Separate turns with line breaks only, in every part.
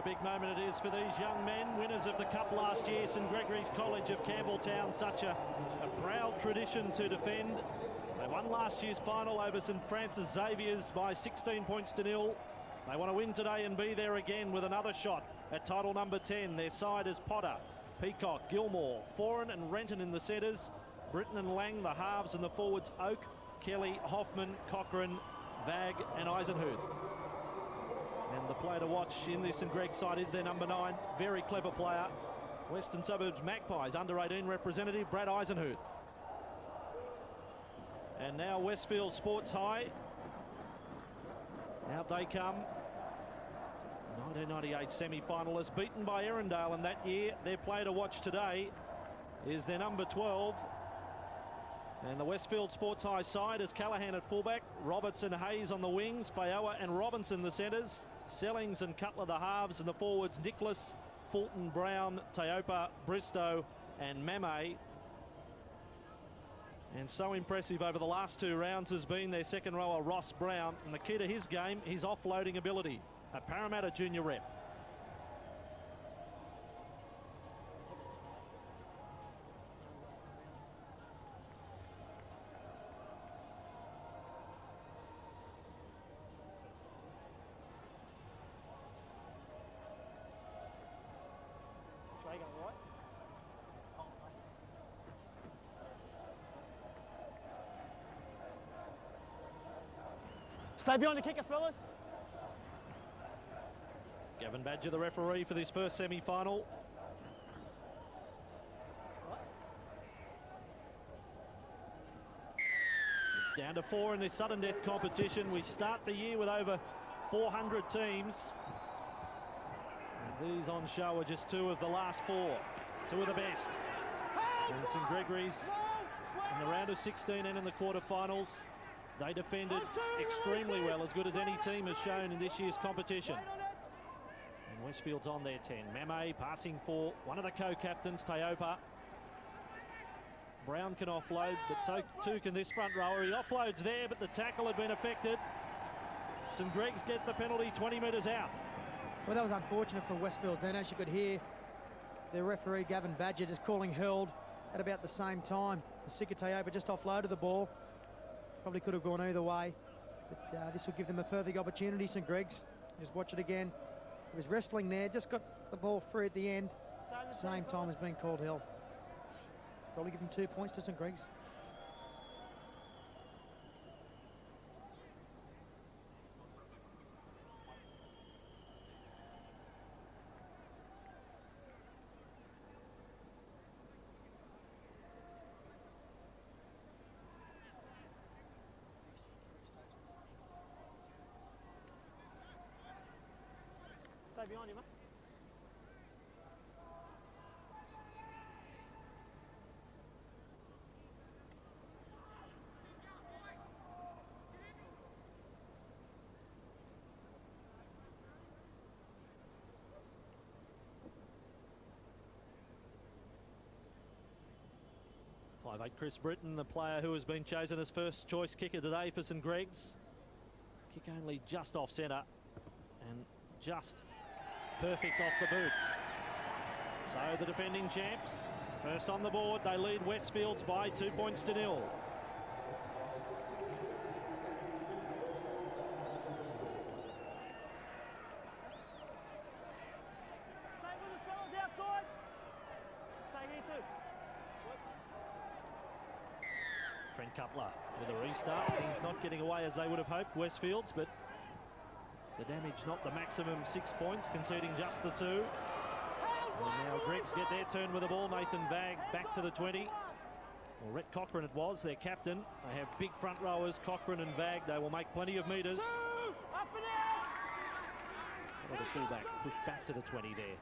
big moment it is for these young men, winners of the Cup last year. St Gregory's College of Campbelltown, such a proud tradition to defend. They won last year's final over St Francis Xavier's by 16 points to 0. They want to win today and be there again with another shot at title number 10. Their side is Potter, Peacock, Gilmore, Foran and Renton in the centres. Britton and Lang, the halves, and the forwards Oak, Kelly, Hoffman, Cochrane, Vag and Eisenhuth. And the player to watch in this St Greg side is their number 9, very clever player, Western Suburbs Magpies under 18 representative Brad Eisenhuth. And now Westfield Sports High. Out they come. 1998 semi-finalists, beaten by Erindale in that year. Their player to watch today is their number 12. And the Westfield Sports High side is Callahan at fullback, Roberts and Hayes on the wings, Fayoa and Robinson the centres, Sellings and Cutler the halves, and the forwards Nicholas, Fulton, Brown, Teopa, Bristow and Mame. And so impressive over the last 2 rounds has been their second rower Ross Brown, and the key to his game, his offloading ability. A Parramatta junior rep.
Stay behind the kicker, fellas.
Gavin Badger, the referee for this first semi-final. It's down to 4 in this sudden death competition. We start the year with over 400 teams. And these on show are just 2 of the last 4. 2 of the best. And St Gregory's in the round of 16 and in the quarterfinals. They defended extremely well, as good as any team has shown in this year's competition. And Westfield's on their 10. Mame passing for one of the co-captains, Teopa. Brown can offload, but so too can this front rower. He offloads there, but the tackle had been affected. St Greg's get the penalty 20 metres out.
Well, that was unfortunate for Westfields then. As you could hear, the referee, Gavin Badger, just calling hurled at about the same time. The Teopa just offloaded the ball. Probably could have gone either way, but this will give them a further opportunity. St Greg's, just watch it again. He was wrestling there, just got the ball free at the end. Same time as being called held. Probably give them 2 points to St Greg's. Stay behind you, mate.
.58 Chris Britton, the player who has been chosen as first choice kicker today for St Greg's. Kick only just off centre and just perfect off the boot. So the defending champs, first on the board, they lead Westfields by 2 points to 0.
Stay with us, fellas, outside. Stay here too.
Trent Cutler with a restart. Things not getting away as they would have hoped, Westfields, but the damage not the maximum 6 points, conceding just the 2. And now Gregs get their turn with the ball. Nathan Vag back to the 20. Well, Rhett Cochrane it was, their captain. They have big front rowers, Cochrane and Vag. They will make plenty of metres.
Up and out.
The fullback pushed back to the 20 there.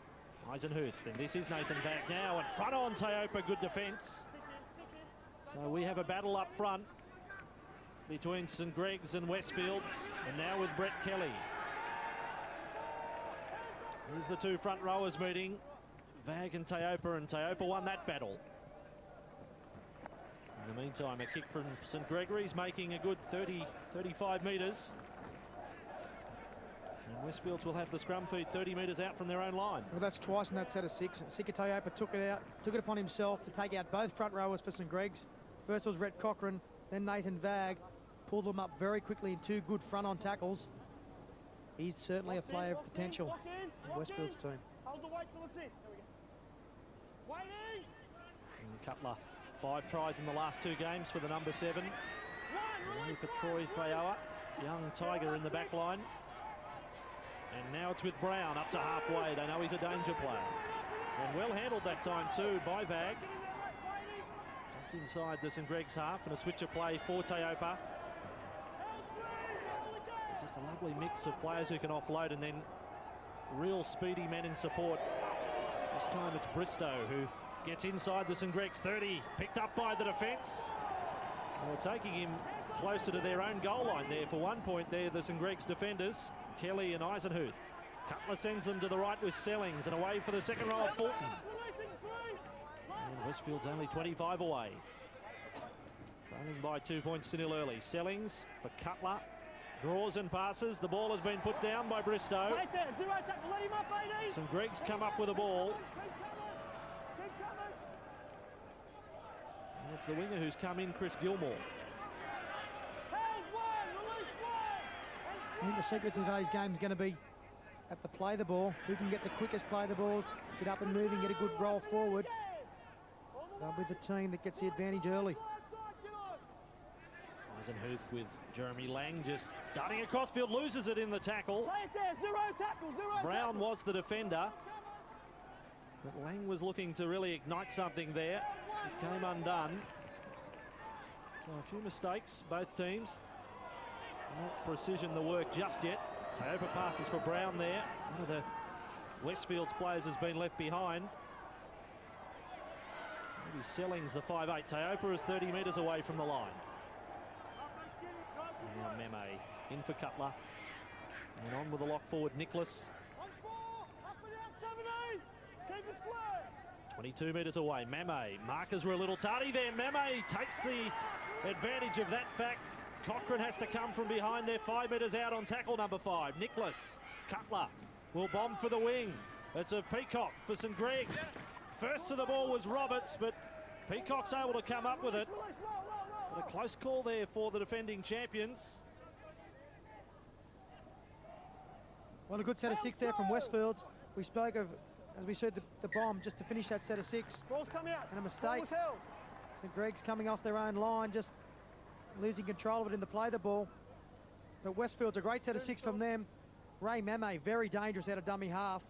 Eisenhuth, and this is Nathan Vag now. And front on Teopa, good defence. So we have a battle up front between St Greg's and Westfields, and now with Brett Kelly. Here's the 2 front rowers meeting, Vag and Teopa won that battle. In the meantime, a kick from St Gregory's making a good 30, 35 metres. And Westfields will have the scrum feed 30 metres out from their own line.
Well, that's twice in that set of 6. Sikatayopa took it upon himself to take out both front rowers for St Greg's. First was Rhett Cochrane, then Nathan Vag. Pulled them up very quickly in 2 good front-on tackles. He's certainly a player of potential in Westfield's team.
Hold the weight till it's in. There we go. Waiting!
And Cutler, 5 tries in the last 2 games for the number 7. Only for Troy Fayoa, young Tiger in the back line. And now it's with Brown up to halfway. They know he's a danger player. And well handled that time too by Vag. Just inside the St Greg's half, and a switch of play for Tayopa. It's just a lovely mix of players who can offload and then real speedy men in support. This time it's Bristow who gets inside the St Greg's 30, picked up by the defence. Well, taking him closer to their own goal line there for 1 point there, the St Greg's defenders, Kelly and Eisenhuth. Cutler sends them to the right with Sellings, and away for the second row of Fulton. And Westfield's only 25 away. Trailing by 2 points to 0 early. Sellings for Cutler. Draws and passes. The ball has been put down by Bristow.
Right there, 0 tackle, let him up, AD.
St Greg's come up with a ball. And it's the winger who's come in, Chris Gilmore.
I think the secret to today's game is going to be at the play the ball. Who can get the quickest play the ball, get up and moving, get a good roll forward. They'll be the team that gets the advantage early.
Eisenhuth with Jeremy Lang just darting across field, loses it in the tackle.
Play it there, 0 tackle, 0
Brown was the defender, but Lang was looking to really ignite something there. It came undone. So a few mistakes, both teams. Not precision the work just yet. Tayopa passes for Brown there. One of the Westfield's players has been left behind. Maybe Sellings, the 5'8". Tayopa is 30 metres away from the line. And now Meme in for Cutler. And on with the lock forward, Nicholas. 22 metres away, Mame. Markers were a little tardy there. Mame takes the advantage of that fact. Cochrane has to come from behind there, 5 metres out on tackle number 5. Nicholas, Cutler will bomb for the wing. It's a Peacock for St Greg's. First to the ball was Roberts, but Peacock's able to come up with it. But a close call there for the defending champions.
Well, a good set of 6 there from Westfield. We spoke of, as we said, the bomb just to finish that set of 6.
Ball's come out.
And a mistake. St Greg's coming off their own line, just losing control of it in the play the ball. But Westfield's a great set of 6 from them. Ray Mame, very dangerous out of dummy half.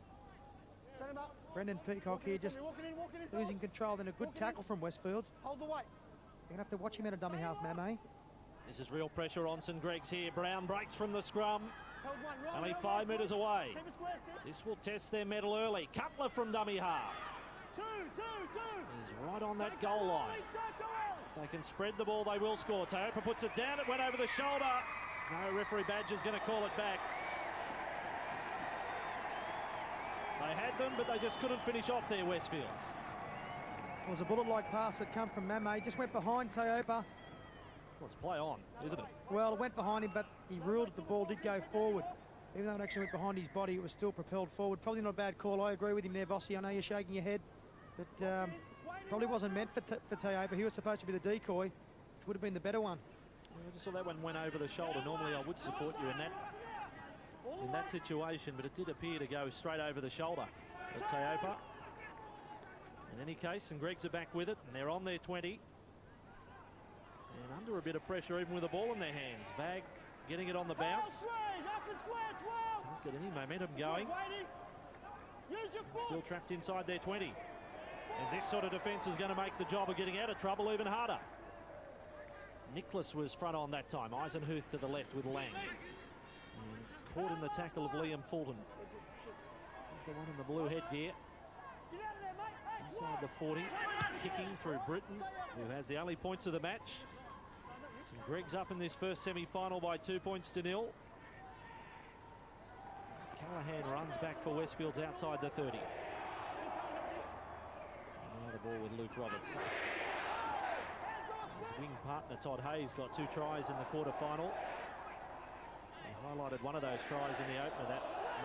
Set him up.
Brendan Peacock here just losing control, then a good tackle from Westfield's.
Hold the weight.
You're going to have to watch him out of dummy half, Mame.
This is real pressure on St Greg's here. Brown breaks from the scrum. Only 5 metres away. This will test their mettle early. Cutler from dummy half. Is right on that goal line. If they can spread the ball, they will score. Tayopa puts it down. It went over the shoulder. No, referee Badger's going to call it back. They had them, but they just couldn't finish off their Westfields.
It was a bullet-like pass that come from Mame. Just went behind Tayopa.
Well, it's play on, isn't it?
Well, it went behind him, but he ruled that the ball did go forward. Even though it actually went behind his body, it was still propelled forward. Probably not a bad call. I agree with him there, Vossi. I know you're shaking your head. But probably wasn't meant for Tayopa. He was supposed to be the decoy, which would have been the better one.
I just saw that one went over the shoulder. Normally I would support you in that situation, but it did appear to go straight over the shoulder of Tayopa. In any case, St Greg's are back with it, and they're on their 20. And under a bit of pressure, even with the ball in their hands. Vag getting it on the bounce. Can't get any momentum going. Still trapped inside their 20. And this sort of defence is going to make the job of getting out of trouble even harder. Nicholas was front on that time. Eisenhuth to the left with Lang. And caught in the tackle of Liam Fulton. He's the one in the blue headgear. Inside the 40, kicking through Britton, who has the only points of the match. St Greg's up in this first semi-final by 2 points to 0. Callahan runs back for Westfield's outside the 30. And now the ball with Luke Roberts. His wing partner Todd Hayes got 2 tries in the quarter-final. highlighted one of those tries in the opener, that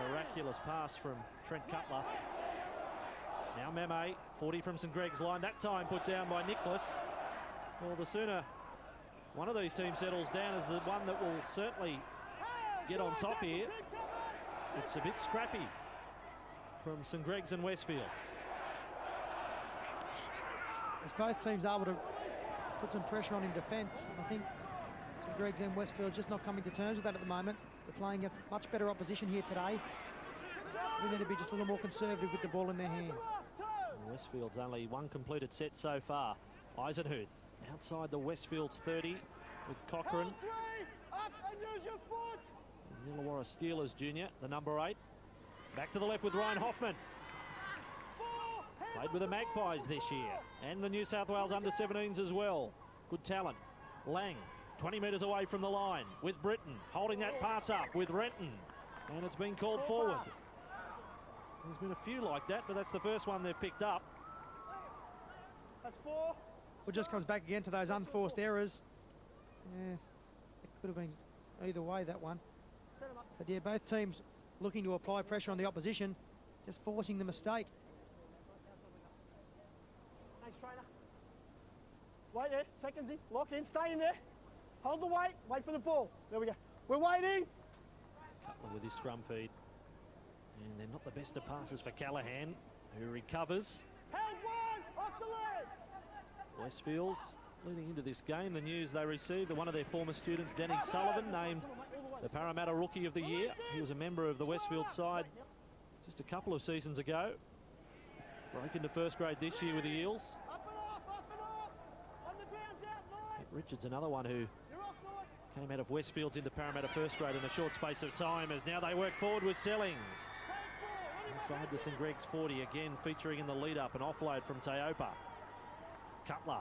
miraculous pass from Trent Cutler. Now Meme, 40 from St Greg's line, that time put down by Nicholas. Well, the sooner one of these teams settles down is the one that will certainly get on top here. It's a bit scrappy from St Greg's and Westfields.
As both teams able to put some pressure on in defence, I think St Greg's and Westfield just not coming to terms with that at the moment. They're playing against much better opposition here today. We need to be just a little more conservative with the ball in their hands.
Westfield's only one completed set so far. Eisenhuth outside the Westfields 30 with Cochrane. Illawarra Steelers Junior, the number 8. Back to the left with Ryan Hoffman. Played with the Magpies this year and the New South Wales under-17s as well. Good talent. Lang, 20 metres away from the line with Britton, holding that pass up with Renton. And it's been called forward. There's been a few like that, but that's the first one they've picked up.
That's 4.
Well, just comes back again to those unforced errors. Yeah, it could have been either way, that one. But yeah, both teams looking to apply pressure on the opposition, just forcing the mistake.
Thanks, trainer. Wait there, seconds in, lock in, stay in there. Hold the weight, wait for the ball. There we go. We're waiting.
Cutler with his scrum feed. And they're not the best of passes for Callaghan, who recovers.
Held one, off the legs.
Westfields leading into this game, the news they received that one of their former students, Danny Sullivan, named the Parramatta Rookie of the Year. He was a member of the Westfield side just a couple of seasons ago. Broke into first grade this year with the Eels.
Up and off, on the ground's out, Lloyd.
Richards, another one who
You're off, Lloyd.
came out of Westfields into Parramatta first grade in a short space of time, as now they work forward with Sellings. Inside the St Greg's 40, again featuring in the lead-up, an offload from Teopa. Cutler,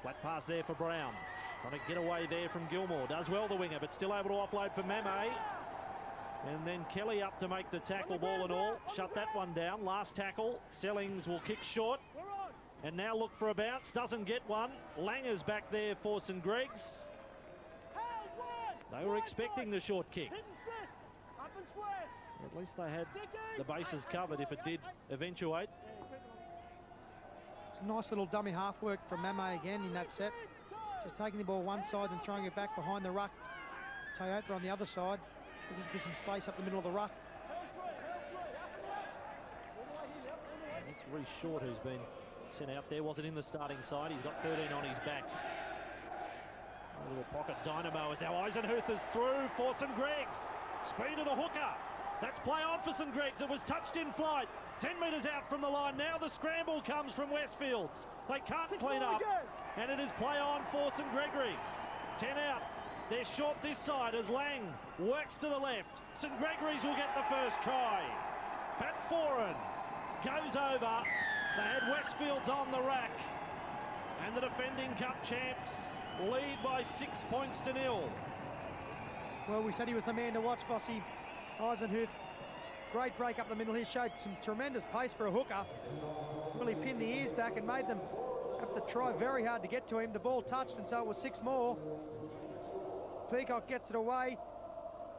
flat pass there for Brown. Trying to get away there from Gilmore. Does well, the winger, but still able to offload for Meme. And then Kelly up to make the tackle, ball and all. Shut that one down. Last tackle. Sellings will kick short. And now look for a bounce. Doesn't get one. Langer's back there for St Greg's. They were expecting the short kick. At least they had the bases covered if it did eventuate.
It's a nice little dummy half work from Mame again in that set. Just taking the ball one side and throwing it back behind the ruck. Toyota on the other side. Looking for some space up the middle of the ruck.
And it's Reece Short who's been sent out there. Wasn't in the starting side. He's got 13 on his back. A little pocket dynamo as now Eisenhuth is through for St Greg's. Speed of the hooker. That's play on for St Greg's. It was touched in flight. 10 metres out from the line. Now the scramble comes from Westfields. They can't clean up. And it is play on for St Gregory's. 10 out. They're short this side as Lang works to the left. St Gregory's will get the first try. Pat Foran goes over. They had Westfields on the rack. And the defending cup champs lead by 6 points to 0.
Well, we said he was the man to watch, Bossy. Eisenhuth, great break up the middle. He showed some tremendous pace for a hooker. Really pinned the ears back and made them have to try very hard to get to him. The ball touched, and so it was 6 more. Peacock gets it away.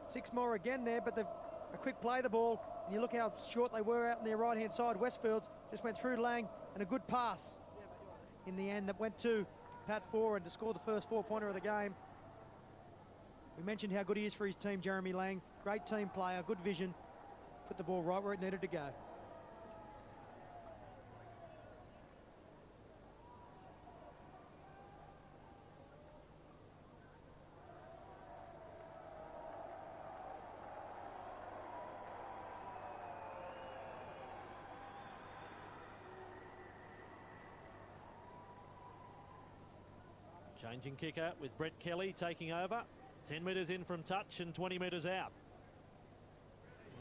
6 more again there, but they've a quick play the ball. And you look how short they were out on their right-hand side. Westfields just went through Lang, and a good pass in the end that went to Pat Foran to score the first 4-pointer of the game. We mentioned how good he is for his team, Jeremy Lang. Great team player, good vision. Put the ball right where it needed to go.
Changing kicker with Brett Kelly taking over. 10 metres in from touch and 20 metres out.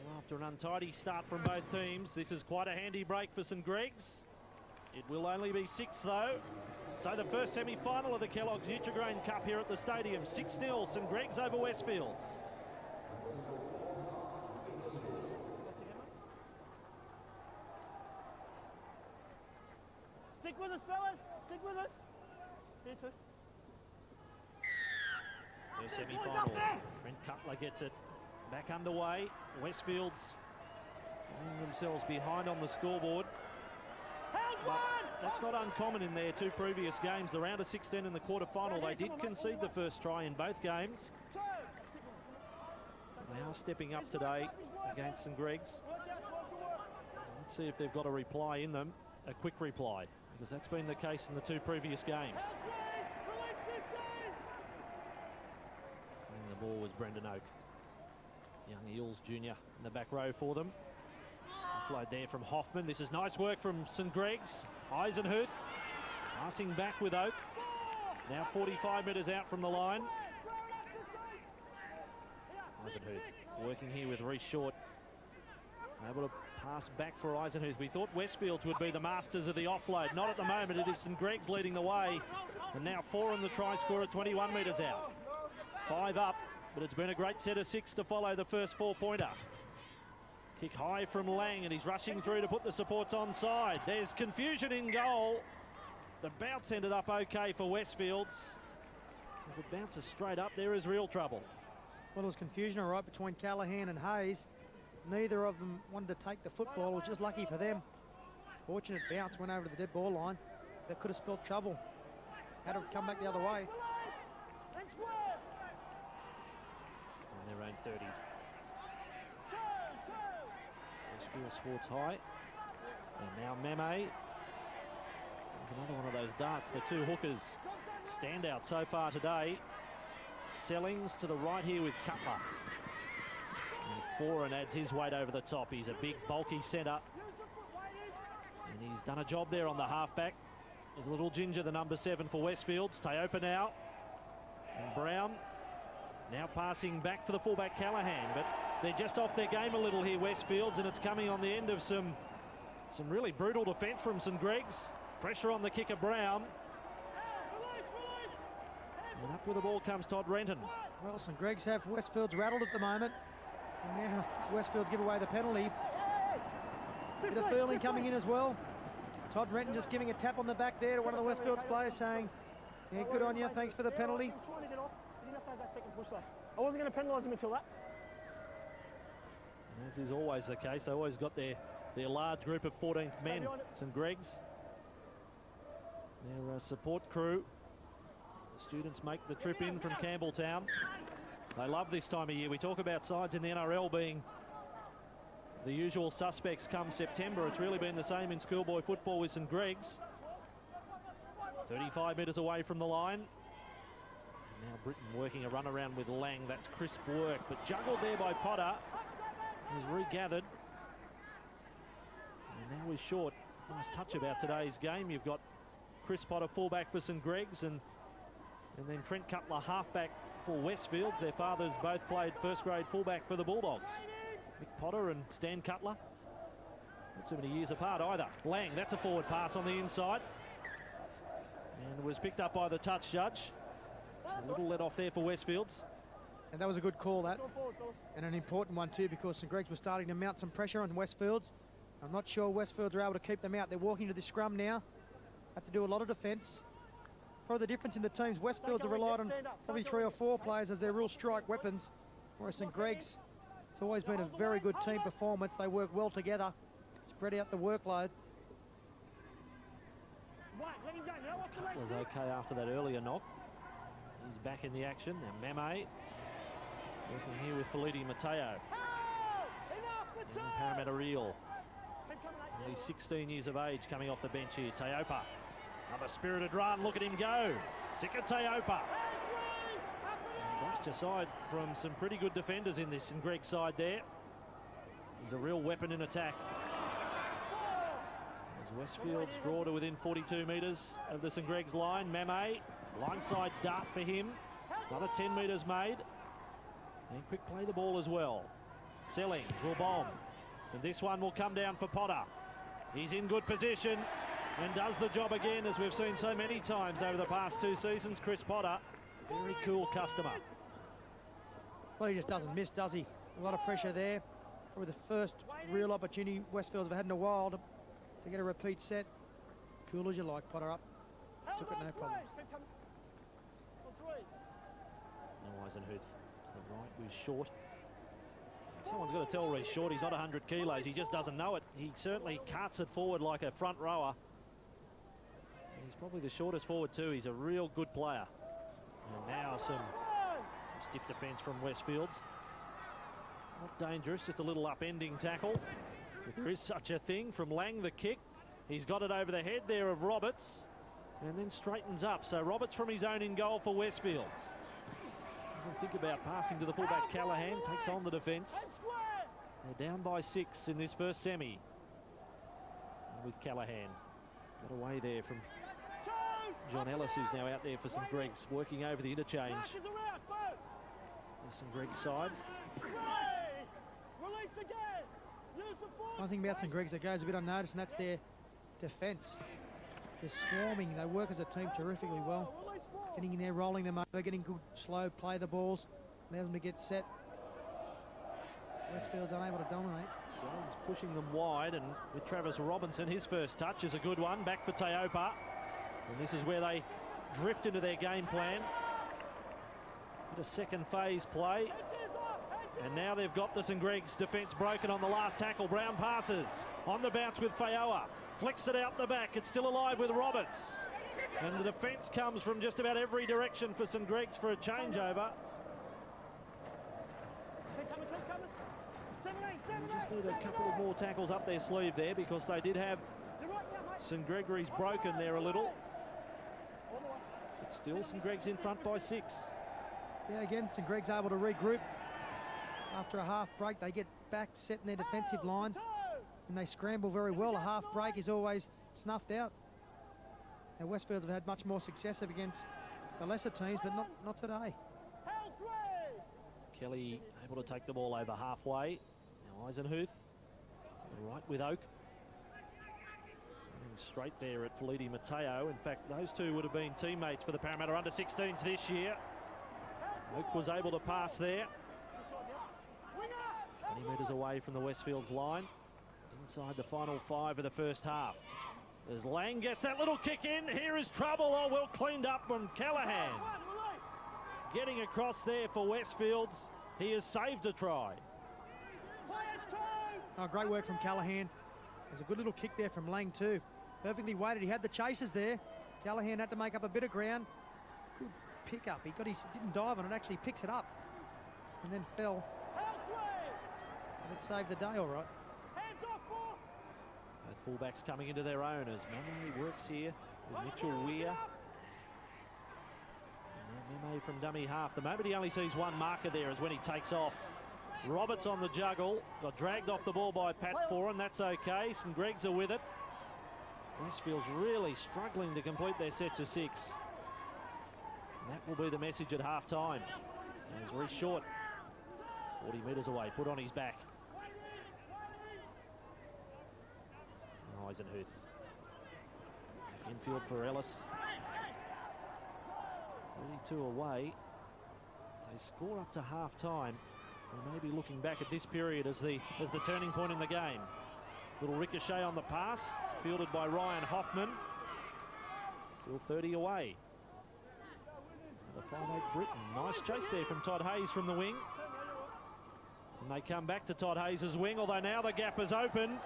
Well, after an untidy start from both teams, this is quite a handy break for St Greg's. It will only be 6 though. So the first semi-final of the Kellogg's Nutri-Grain Cup here at the stadium. 6-0 St Greg's over Westfields.
Stick with us, fellas. Stick with us. Here too.
Their semi-final. Trent Cutler gets it back underway. Westfield's finding themselves behind on the scoreboard. But that's not uncommon in their two previous games. The round of 16 in the quarter-final, they did concede the first try in both games. They are stepping up today against St Greg's. Let's see if they've got a reply in them, a quick reply, because that's been the case in the two previous games. And the ball was Brendan Oak. Young Eels Jr. in the back row for them. Offload there from Hoffman. This is nice work from St Greg's. Eisenhuth passing back with Oak. Now 45 metres out from the line. Eisenhuth working here with Reece Short. Able to pass back for Eisenhuth. We thought Westfields would be the masters of the offload. Not at the moment. It is St Greg's leading the way. And now 4 on the try score at 21 metres out. 5 up, but it's been a great set of 6 to follow the first 4-pointer. Kick high from Lang, and he's rushing through to put the supports onside. There's confusion in goal. The bounce ended up okay for Westfields. If it bounces straight up, there is real trouble.
Well, there was confusion, all right, between Callaghan and Hayes. Neither of them wanted to take the football. It was just lucky for them. Fortunate bounce went over to the dead ball line. That could have spelled trouble. Had to come back the other way.
On their own 30. Westfield Sports High. And now Meme. There's another one of those darts. The two hookers stand out so far today. Sellings to the right here with Cutler. And Foran adds his weight over the top. He's a big, bulky centre. And he's done a job there on the halfback. There's a little ginger, the number 7 for Westfields. Teopa now. And Brown now passing back for the fullback Callaghan. But they're just off their game a little here, Westfields, and it's coming on the end of some really brutal defence from St Greg's. Pressure on the kicker, Brown. And up with the ball comes Todd Renton.
Well, St Greg's have Westfields rattled at the moment. And now Westfields give away the penalty. Bit of feeling coming in as well. Todd Renton just giving a tap on the back there to one of the Westfields players saying, yeah, good on you, thanks for the penalty.
I wasn't going to penalise him until that.
As is always the case, they always got their large group of 14th men, St Greg's. Their support crew. The students make the trip in from Campbelltown. They love this time of year. We talk about sides in the NRL being the usual suspects come September. It's really been the same in schoolboy football with St Greg's. 35 metres away from the line. Now Britton working a run around with Lang. That's crisp work, but juggled there by Potter. He's regathered. And now he's short. Nice touch about today's game. You've got Chris Potter fullback for St Greg's and then Trent Cutler halfback for Westfields. Their fathers both played first grade fullback for the Bulldogs. Mick Potter and Stan Cutler. Not too many years apart either. Lang, that's a forward pass on the inside. And was picked up by the touch judge. So a little let off there for Westfields.
And that was a good call, that. And an important one too, because St Greg's were starting to mount some pressure on Westfields. I'm not sure Westfields are able to keep them out. They're walking to the scrum now. Have to do a lot of defence. Probably the difference in the teams, Westfields have relied on probably 3 or 4 players as their real strike weapons, whereas St Greg's, it's always been a very good team performance. They work well together, spread out the workload.
Cutler's okay after that earlier knock. He's back in the action. Now Meme working here with Feliti Mateo. Parramatta Real. Only 16 years of age coming off the bench here. Teopa. Another spirited run. Look at him go. Sika Teopa. Brushed aside from some pretty good defenders in this St Greg's side there. He's a real weapon in attack. As Westfields draw to within 42 metres of the St Greg's line. Meme. Blindside dart for him. Another 10 metres made. And quick play the ball as well. Sellings will bomb. And this one will come down for Potter. He's in good position and does the job again, as we've seen so many times over the past 2 seasons. Chris Potter, very cool customer.
Well, he just doesn't miss, does he? A lot of pressure there. Probably the first real opportunity Westfields have had in a while to get a repeat set. Cool as you like, Potter up. Took it no problem.
No Eisenhuth to the right with Short. Someone's got to tell Reece Short he's not 100 kilos. He just doesn't know it. He certainly carts it forward like a front rower. He's probably the shortest forward too. He's a real good player. And now some stiff defence from Westfield's. Not dangerous, just a little upending tackle. If there is such a thing from Lang, the kick. He's got it over the head there of Roberts and then straightens up. So Roberts from his own in goal for Westfield's. Doesn't think about passing to the fullback. Callaghan takes on the defence. They're down by 6 in this first semi. And with Callaghan. Got away there from John Ellis, who's now out there for St Greg's, working over the interchange. There's St Greg's side.
One thing about St Greg's that goes a bit unnoticed, and that's their defence. They're swarming. They work as a team terrifically well. Getting in there, rolling them over, getting good slow play the balls, allows them to get set. Westfield's unable to dominate.
So he's pushing them wide, and with Travis Robinson, his first touch is a good one. Back for Teopa. And this is where they drift into their game plan. Bit of second phase play. And now they've got the St Greg's defence broken on the last tackle. Brown passes on the bounce with Fayoa. Flicks it out the back. It's still alive with Roberts. And the defence comes from just about every direction for St Greg's for a changeover. They just need a couple of more tackles up their sleeve there, because they did have St Gregory's broken there a little. But still St Greg's in front by 6.
Yeah, again, St Greg's able to regroup. After a half break, they get back, set in their defensive line, and they scramble very well. A half break is always snuffed out. Now, Westfields have had much more success against the lesser teams, but not today.
Kelly able to take the ball over halfway. Now Eisenhuth, right with Oak. And straight there at Felidi Mateo. In fact, those two would have been teammates for the Parramatta under-16s this year. Oak was able to pass there. 20 metres away from the Westfield's line. Inside the final 5 of the first half. As Lang gets that little kick in. Here is trouble. Oh, well cleaned up from Callaghan. Getting across there for Westfield's. He has saved a try.
Oh, great work from Callaghan. There's a good little kick there from Lang too. Perfectly weighted. He had the chasers there. Callaghan had to make up a bit of ground. Good pick up. He didn't dive on it, actually picks it up. And then fell. And it saved the day all right.
Both fullbacks coming into their own as Mane works here with Mitchell Weir. And Mane from dummy half. The moment he only sees one marker there is when he takes off. Roberts on the juggle. Got dragged off the ball by Pat Foran. That's okay. St Greg's are with it. Westfield's really struggling to complete their sets of 6. And that will be the message at half-time. As Reece Short, 40 metres away, put on his back. Eisenhuth. Infield for Ellis. 32 away. They score up to half-time. We may be looking back at this period as the turning point in the game. Little ricochet on the pass, fielded by Ryan Hoffman. Still 30 away. The 5'8" Britain. Nice chase there from Todd Hayes from the wing. And they come back to Todd Hayes' wing, although now the gap is open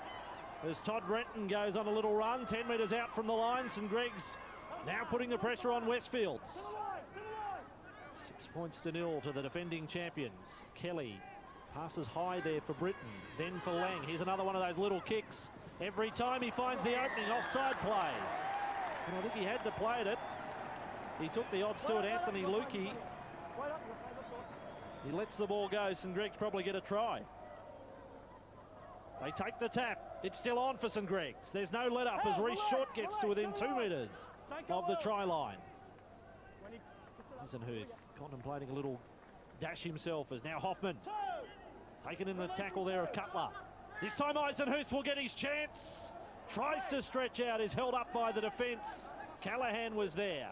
as Todd Renton goes on a little run, 10 metres out from the line. St Greg's now putting the pressure on Westfields. 6 points to 0 to the defending champions. Kelly passes high there for Britain, then for Lang. Here's another one of those little kicks. Every time he finds the opening, offside play. And I think he had to play it. He took the odds to it, Anthony Lukey. He lets the ball go. St Greg's probably get a try. They take the tap. It's still on for St Greg's. There's no let up as Reece Short gets to within 2 metres of the try line. Eisenhuth contemplating a little dash himself as now Hoffman taken in the tackle there of Cutler. This time Eisenhuth will get his chance. Tries to stretch out, is held up by the defence. Callaghan was there.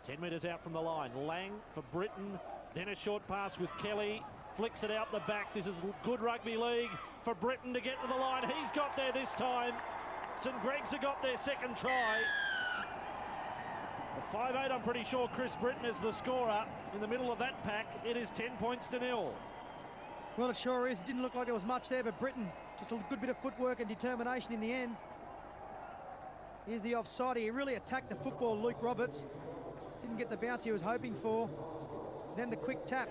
10 metres out from the line. Lang for Britain. Then a short pass with Kelly. Flicks it out the back. This is good rugby league for Britain to get to the line. He's got there this time. St Greg's have got their second try. The 5'8", I'm pretty sure Chris Britton is the scorer. In the middle of that pack, it is 10 points to 0.
Well, it sure is. It didn't look like there was much there, but Britain, just a good bit of footwork and determination in the end. Here's the offside. He really attacked the football, Luke Roberts. Didn't get the bounce he was hoping for. Then the quick tap.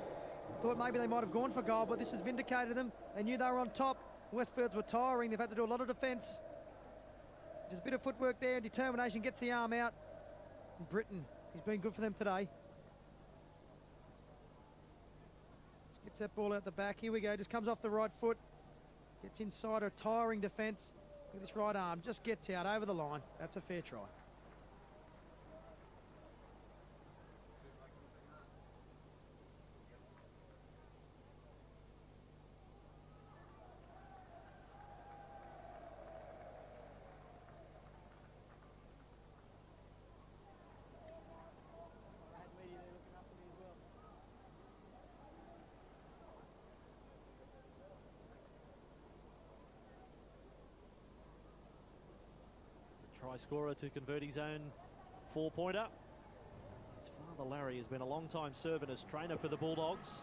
Thought maybe they might have gone for goal, but this has vindicated them. They knew they were on top. Westfields were tiring. They've had to do a lot of defence. Just a bit of footwork there. Determination gets the arm out. And Britain, he's been good for them today. Just gets that ball out the back. Here we go. Just comes off the right foot. Gets inside a tiring defence. With this right arm. Just gets out over the line. That's a fair try.
Try scorer to convert his own 4-pointer. His father Larry has been a long time servant as trainer for the Bulldogs,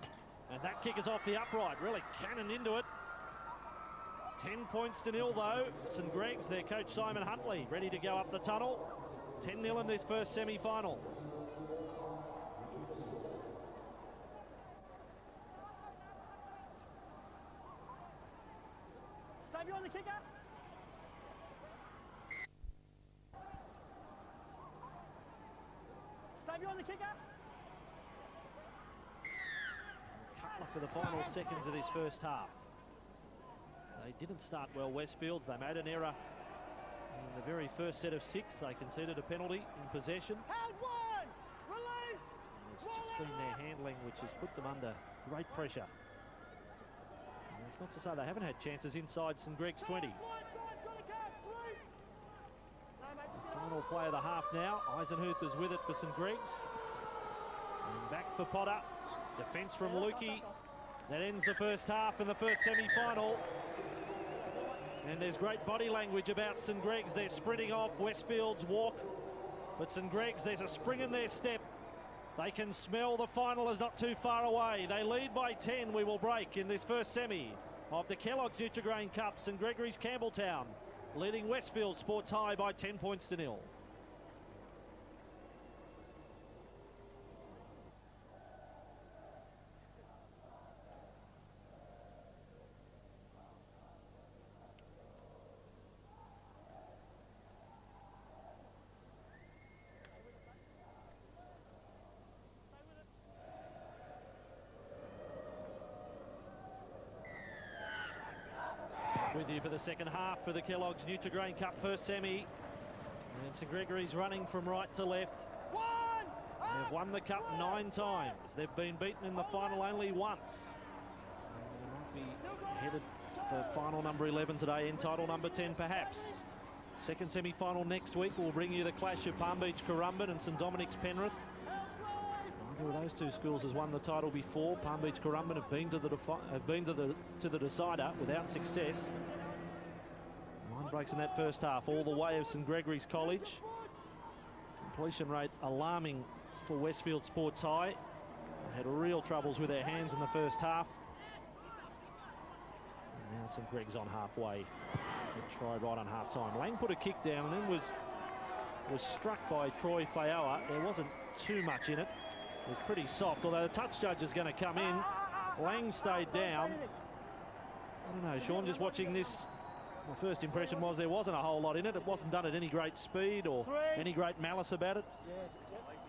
and that kick is off the upright, really cannoned into it. 10 points to 0 though. St Greg's, their coach Simon Huntley, ready to go up the tunnel. 10-0 in this first semi-final.
Stay behind the kicker. On the kicker.
Cutler for the final seconds of this first half. They didn't start well, Westfields. They made an error in the very first set of 6. They conceded a penalty in possession.
Held one. Release.
It's just been their handling which has put them under great pressure. And that's not to say they haven't had chances inside St Greg's 20. Final play of the half now. Eisenhuth is with it for St Greg's. And back for Potter. Defence from Lukey. That ends the first half in the first semi-final. And there's great body language about St Greg's. They're sprinting off. Westfield's walk. But St Greg's, there's a spring in their step. They can smell the final is not too far away. They lead by 10. We will break in this first semi of the Kellogg's Nutri-Grain Cup. St Gregory's Campbelltown leading Westfield Sports High by 10 points to 0. With you for the second half for the Kellogg's Nutri-Grain Cup first semi. And St Gregory's running from right to left. They've won the cup 9 times. They've been beaten in the final only once. And they might be headed for final number 11 today, in title number 10 perhaps. Second semi-final next week will bring you the clash of Palm Beach Currumbin and St Dominic's Penrith. Neither of those two schools has won the title before. Palm Beach Currumbin have been to the decider without success. Line breaks in that first half all the way of St Gregory's College. Completion rate alarming for Westfield Sports High. They had real troubles with their hands in the first half. And now St Greg's on halfway. They tried right on half-time. Lang put a kick down and then was struck by Troy Fayoa. There wasn't too much in it. It was pretty soft, although the touch judge is going to come in. Lang stayed down. I don't know, Sean, just watching this, my first impression was there wasn't a whole lot in it. It wasn't done at any great speed or any great malice about it.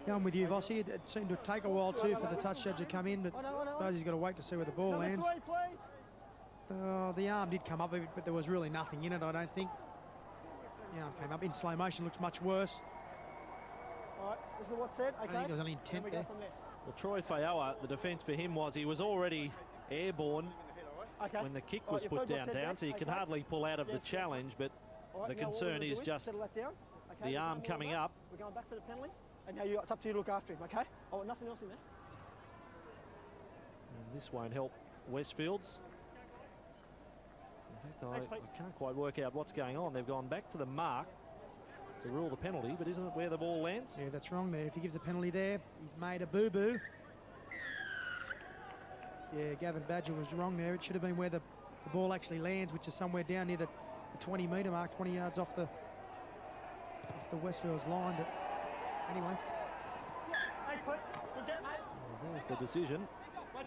Yeah, I'm with you, Vossi. It seemed to take a while too for the touch judge to come in, but I suppose he's got to wait to see where the ball lands. The arm did come up, but there was really nothing in it, I don't think. The arm came up in slow motion, looks much worse.
All right, this is what's said. Okay.
I think there was an intent there.
Well, Troy Fayoa, the defence for him was he was already airborne when the kick was put down, so you can hardly pull out of the challenge, but the concern is just the arm coming up.
We're going back for the penalty, and now it's up to you to look after him, okay? I want nothing else in there.
And this won't help Westfields. In fact, I can't quite work out what's going on. They've gone back to the mark to rule the penalty, but isn't it where the ball lands?
Yeah, that's wrong there. If he gives a penalty there, he's made a boo-boo. Yeah, Gavin Badger was wrong there. It should have been where the ball actually lands, which is somewhere down near the 20-metre mark, 20 yards off the Westfield's line. But anyway.
There's the decision.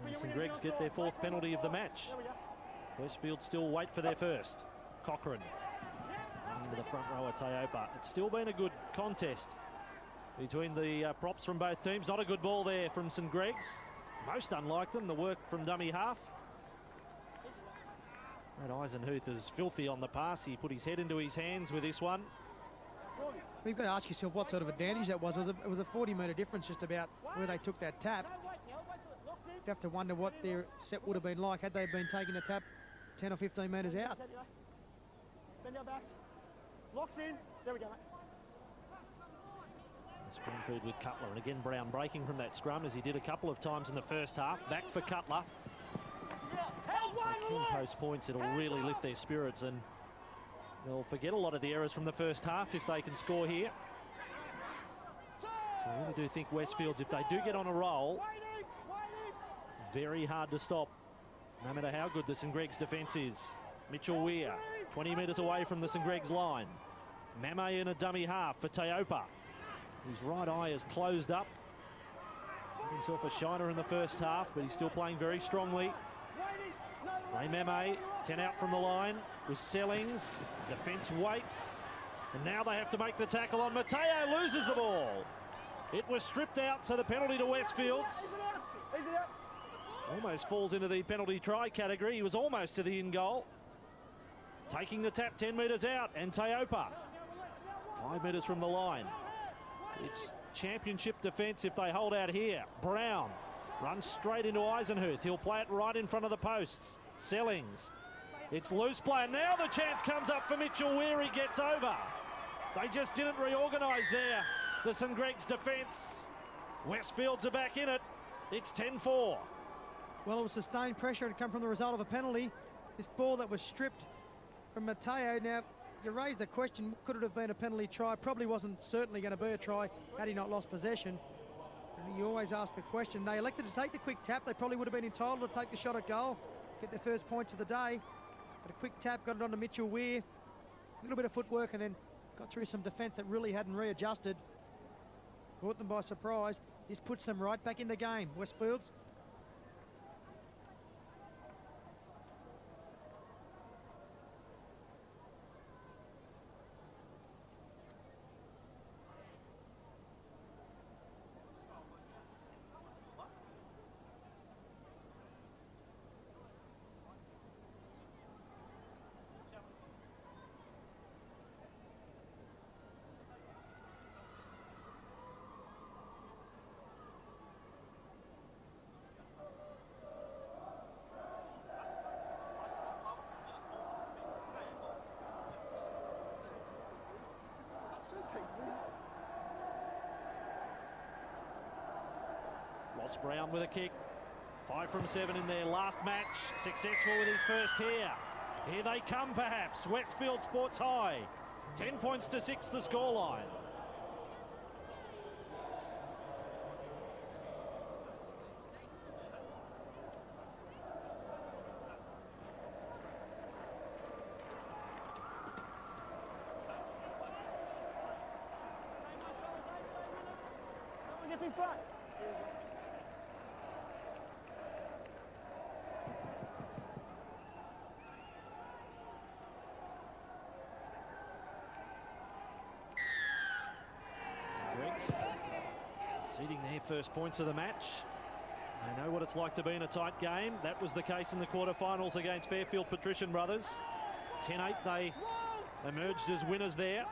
And St Greg's get their 4th penalty of the match. Westfield still wait for their first. Cochrane into the front row of Teopa. It's still been a good contest between the props from both teams. Not a good ball there from St Greg's. Most unlike them, the work from dummy half. And Eisenhuth is filthy on the pass. He put his head into his hands with this one.
Well, you've got to ask yourself what sort of advantage that was. It was a 40-metre difference just about where they took that tap. You have to wonder what their set would have been like had they been taking a tap 10 or 15 metres out.
Bend your backs. Locks in. There we go, mate.
Scrum feed with Cutler, and again Brown breaking from that scrum as he did a couple of times in the first half. Back for Cutler. King post points, it'll really lift their spirits, and they'll forget a lot of the errors from the first half if they can score here. So I really do think Westfields, if they do get on a roll, very hard to stop, no matter how good the St Greg's defence is. Mitchell Weir, 20 metres away from the St Greg's line. Mame in a dummy half for Teopa. His right eye is closed up. Got himself a shiner in the first half, but he's still playing very strongly. Ray Mame, 10 out from the line with Sellings. Defence waits. And now they have to make the tackle on Mateo. Loses the ball. It was stripped out, so the penalty to Westfields. Almost falls into the penalty try category. He was almost to the in goal. Taking the tap 10 metres out, and Teopa 5 metres from the line. It's championship defence if they hold out here. Brown runs straight into Eisenhuth. He'll play it right in front of the posts. Sellings. It's loose play. And now the chance comes up for Mitchell Weir. He gets over. They just didn't reorganise there. The St Greg's defence. Westfields are back in it. It's 10-4.
Well, it was sustained pressure. It had come from the result of a penalty. This ball that was stripped from Mateo. Now, you raised the question, could it have been a penalty try? Probably wasn't certainly going to be a try had he not lost possession. And you always ask the question. They elected to take the quick tap. They probably would have been entitled to take the shot at goal, get their first points of the day. But a quick tap, got it onto Mitchell Weir. A little bit of footwork and then got through some defence that really hadn't readjusted. Caught them by surprise. This puts them right back in the game. Westfields.
Brown with a kick. 5 from 7 in their last match. Successful with his first here. Here they come perhaps. Westfield Sports High. 10 points to 6 the scoreline.
Someone gets in front.
Conceding their first points of the match. They know what it's like to be in a tight game. That was the case in the quarterfinals against Fairfield Patrician Brothers. 10-8, they emerged as winners there.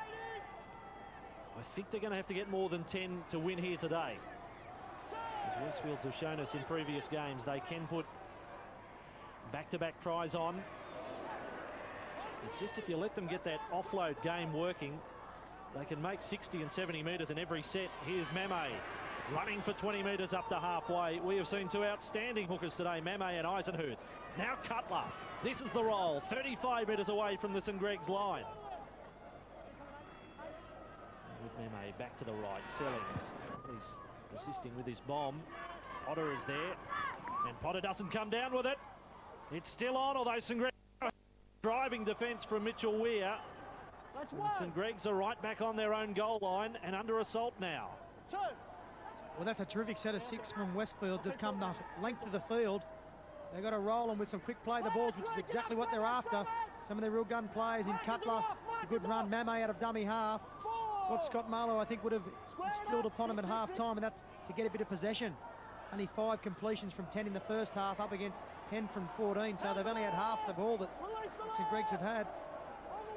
I think they're going to have to get more than 10 to win here today. As Westfields have shown us in previous games, they can put back-to-back tries on. It's just if you let them get that offload game working, they can make 60 and 70 metres in every set. Here's Mame running for 20 metres up to halfway. We have seen two outstanding hookers today, Mame and Eisenhuth. Now Cutler. This is the roll. 35 metres away from the St Greg's line. With Mame back to the right. Sellings. He's persisting with his bomb. Otter is there. And Potter doesn't come down with it. It's still on, although St Greg's driving defence from Mitchell Weir. St Greg's are right back on their own goal line and under assault now.
Well, that's a terrific set of 6 from Westfield. They've come the length of the field. They've got to roll them with some quick play the balls, which is exactly what they're after. Some of their real gun players in Cutler, a good run, Mame out of dummy half. What Scott Marlowe, I think, would have instilled upon him at half-time, and that's to get a bit of possession. Only 5 completions from 10 in the first half, up against 10 from 14, so they've only had half the ball that St Greg's have had.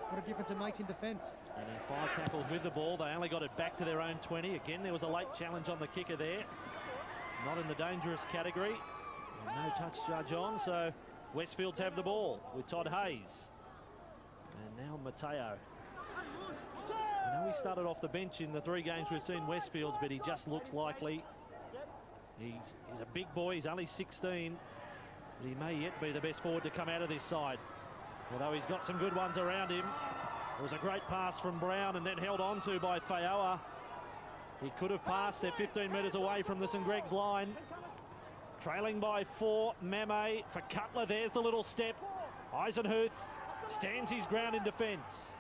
What a difference it makes in defence.
And 5 tackles with the ball. They only got it back to their own 20. Again, there was a late challenge on the kicker there. Not in the dangerous category. And no touch judge on, so Westfields have the ball with Todd Hayes. And now Mateo. I know he started off the bench in the 3 games we've seen Westfields, but he just looks likely. He's a big boy. He's only 16. But he may yet be the best forward to come out of this side. Although he's got some good ones around him. It was a great pass from Brown and then held on to by Faoa. He could have passed. They're 15 metres away from the St Greg's line. Trailing by 4, Mame for Cutler. There's the little step. Eisenhuth stands his ground in defence.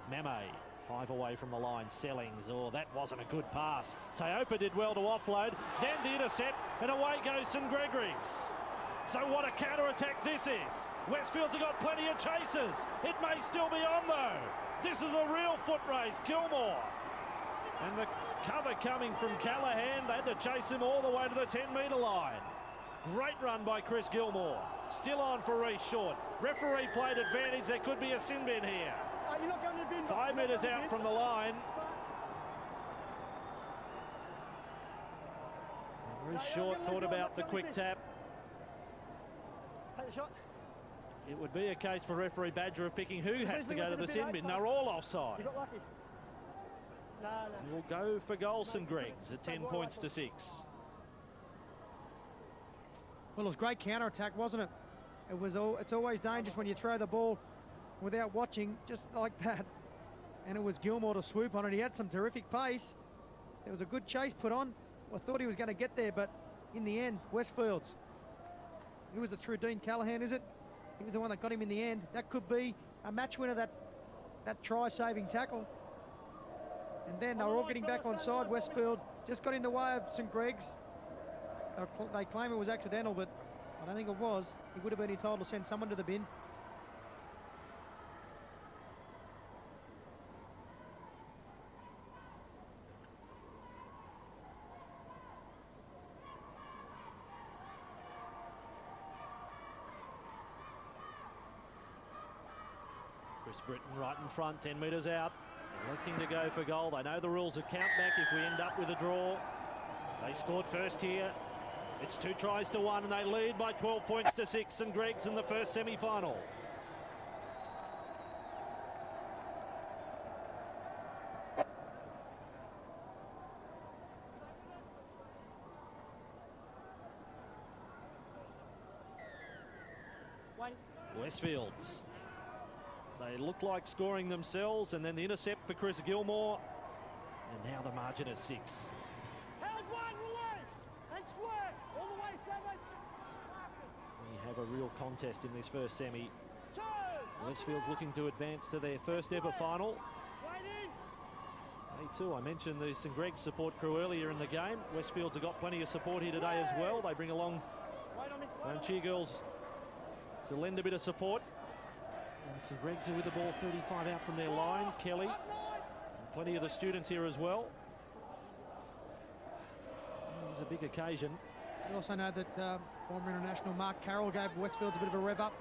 Mame, 5 away from the line. Sellings, oh, that wasn't a good pass. Teopa did well to offload. Then the intercept, and away goes St Gregory's. So what a counter-attack this is. Westfield's have got plenty of chasers. It may still be on, though. This is a real foot race. Gilmore. And the cover coming from Callahan. They had to chase him all the way to the 10-metre line. Great run by Chris Gilmore. Still on for Reece Short. Referee played advantage. There could be a sin bin here. 5 metres out from the line. Reece Short thought about the quick tap. It would be a case for referee Badger of picking who has to go to the sin bin. They're all offside. We'll go for goal, St Greg's at 10 points to 6.
Well, it was great counter-attack, wasn't it? It's always dangerous when you throw the ball without watching, just like that. And it was Gilmore to swoop on it. He had some terrific pace. There was a good chase put on. I thought he was going to get there, but in the end, Westfields. Who was it through? Dean Callahan, is it? He was the one that got him in the end. That could be a match winner, that try-saving tackle. And then they were all getting back on side. Westfield just got in the way of St Greg's. They claim it was accidental, but I don't think it was. He would have been entitled to send someone to the bin.
Chris Britton right in front, 10 metres out. Electing to go for goal. They know the rules of count back if we end up with a draw. They scored first here. It's 2 tries to 1, and they lead by 12 points to 6. St Greg's in the first semi-final. Westfields. They look like scoring themselves, and then the intercept for Chris Gilmore. And now the margin is 6.
Held 1, release, and square, all the way 7.
We have a real contest in this first semi. Westfield's looking to advance to their first ever final. They too, I mentioned the St Greg's support crew earlier in the game. Westfield's have got plenty of support here today as well. They bring along cheergirls to lend a bit of support. And St Greg's are with the ball 35 out from their line. Kelly, and plenty of the students here as well. It's a big occasion.
We also know that former international Mark Carroll gave Westfields a bit of a rev up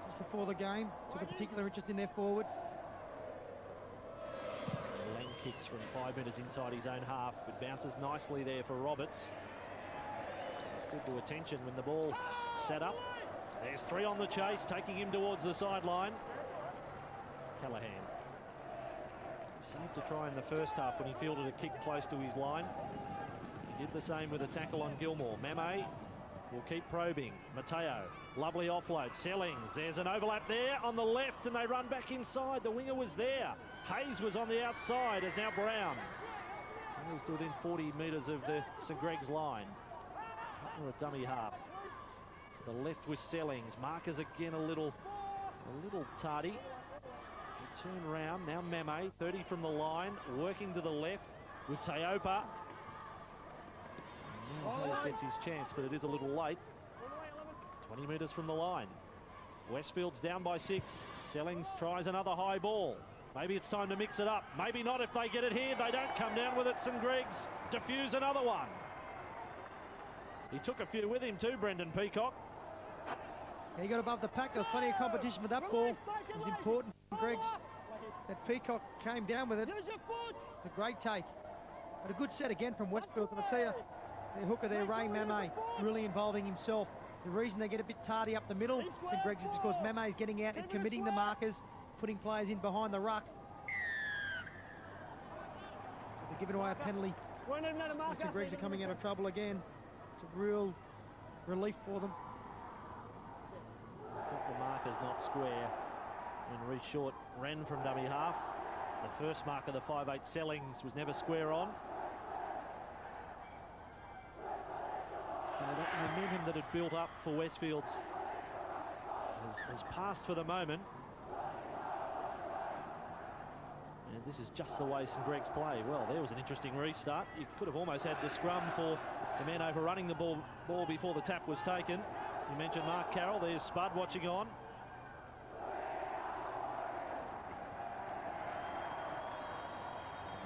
just before the game. Took a particular interest in their forwards.
Lang kicks from 5 metres inside his own half. It bounces nicely there for Roberts. He stood to attention when the ball sat up. There's 3 on the chase, taking him towards the sideline. Callahan. He saved a try in the first half when he fielded a kick close to his line. He did the same with a tackle on Gilmore. Mame will keep probing. Mateo, lovely offload. Sellings, there's an overlap there on the left, and they run back inside. The winger was there. Hayes was on the outside, as now Brown. He's to within 40 metres of the St Greg's line. Cutler a dummy half. The left with Sellings. Markers again a little tardy. They turn round. Now Mame, 30 from the line, working to the left with Teopa. Now Hayes gets his chance, but it is a little late. 20 metres from the line. Westfield's down by 6. Sellings tries another high ball. Maybe it's time to mix it up. Maybe not if they get it here. They don't come down with it. St Greg's defuse another one. He took a few with him too, Brendan Peacock.
Yeah, he got above the pack. There was plenty of competition for that ball. It was important for Greg's that Peacock came down with it. It's a great take. But a good set again from Westfield. And I tell you, their hooker there, Ray Mame, really involving himself. The reason they get a bit tardy up the middle, St Greg's, is because Mame's getting out and committing the markers, putting players in behind the ruck. They're giving away a penalty. St Greg's are coming out of trouble again. It's a real relief for them.
He's got the markers not square. And Reece Short ran from dummy half. The first marker, the 5'8" Sellings, was never square on. So that momentum that had built up for Westfield's has passed for the moment. And this is just the way St Greg's play. Well, there was an interesting restart. You could have almost had the scrum for the man overrunning the ball before the tap was taken. You mentioned Mark Carroll. There's Spud watching on.